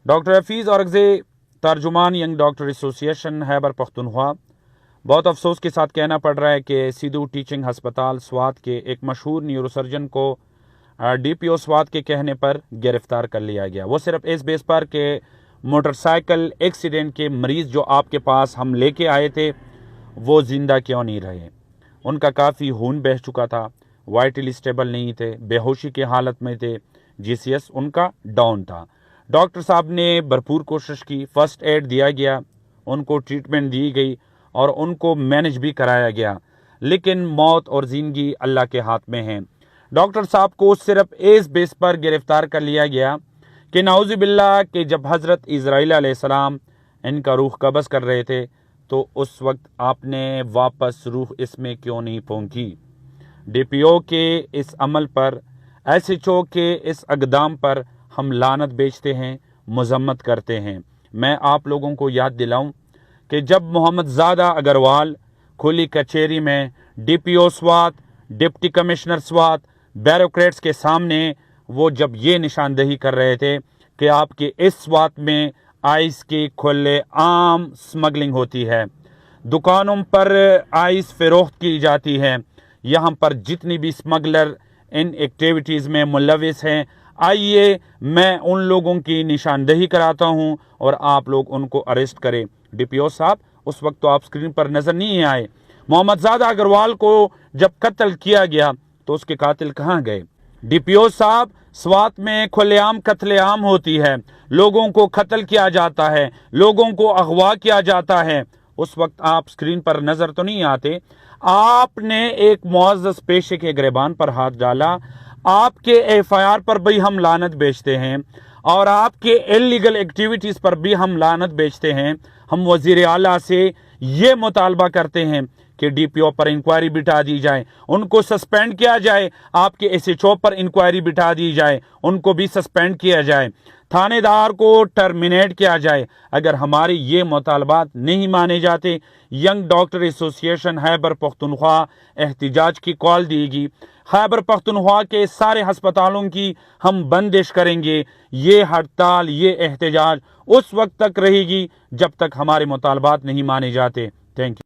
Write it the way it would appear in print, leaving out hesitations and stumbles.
Doctor Hafeez Aurangzeb तर्जुमान young doctor association Khyber Pakhtunkhwa. बहुत अफसोस के साथ कहना पड़ रहा है कि सिद्धू टीचिंग हस्पताल स्वात के एक मशहूर न्यूरोसर्जन को DPO स्वात के कहने पर गिरफ्तार कर लिया गया। वो सिर्फ इस बेस पर कि मोटरसाइकिल एक्सीडेंट के मरीज़ जो आपके पास हम लेके आए थे वो ज़िंदा क्यों नहीं रहे। उनका काफ़ी खून बह चुका था, वाइटली स्टेबल नहीं थे, बेहोशी की हालत में थे, GCS उनका डाउन था। डॉक्टर साहब ने भरपूर कोशिश की, फ़र्स्ट एड दिया गया, उनको ट्रीटमेंट दी गई और उनको मैनेज भी कराया गया, लेकिन मौत और ज़िंदगी अल्लाह के हाथ में है। डॉक्टर साहब को सिर्फ इस बेस पर गिरफ़्तार कर लिया गया कि नाउज़ुबिल्लाह कि जब हज़रत इज़राइल अलैहिस्सलाम इनका रूह कब्ज़ कर रहे थे तो उस वक्त आपने वापस रूह इसमें क्यों नहीं पहुँची। DPO के इस अमल पर, SHO के इस अक़दाम पर हम लानत बेचते हैं, मज़म्मत करते हैं। मैं आप लोगों को याद दिलाऊं कि जब मोहम्मद ज़ादा अग्रवाल खुली कचहरी में DPO Swat, deputy commissioner Swat, bureaucrats के सामने वो जब ये निशानदही कर रहे थे कि आपके इस स्वात में आइस की खुले आम स्मगलिंग होती है, दुकानों पर आइस फ़रोख्त की जाती है, यहाँ पर जितनी भी स्मगलर इन एक्टिविटीज़ में मुलविस हैं, आइए मैं उन लोगों की निशानदही कराता हूँ और आप लोग उनको अरेस्ट करें। DPO साहब उस वक्त तो आप स्क्रीन पर नज़र नहीं आए। मोहम्मद ज़ादा अग्रवाल को जब कत्ल किया गया तो उसके कातिल कहाँ गए। DPO साहब स्वात में खुलेआम कत्लेआम होती है, लोगों को कत्ल किया जाता है, लोगों को अगवा किया जाता है, उस वक्त आप स्क्रीन पर नज़र तो नहीं आते। आपने एक मुअज़्ज़ज़ पेशे के गिरबान पर हाथ डाला, आपके FIR पर भी हम लानत बेचते हैं और आपके इल्लीगल एक्टिविटीज़ पर भी हम लानत बेचते हैं। हम वज़ीर आला से ये मुतालबा करते हैं कि DPO पर इंक्वायरी बिठा दी जाए, उनको सस्पेंड किया जाए, आपके SHO पर इंक्वायरी बिठा दी जाए, उनको भी सस्पेंड किया जाए, थानेदार को टर्मिनेट किया जाए। अगर हमारे ये मुतालबात नहीं माने जाते, young doctor association Khyber Pakhtunkhwa एहतिजाज की कॉल देगी। खैबर पख्तूनख्वा के सारे हस्पतालों की हम बंदिश करेंगे। ये हड़ताल, ये एहतिजाज उस वक्त तक रहेगी जब तक हमारे मुतालबात नहीं माने जाते। Thank you.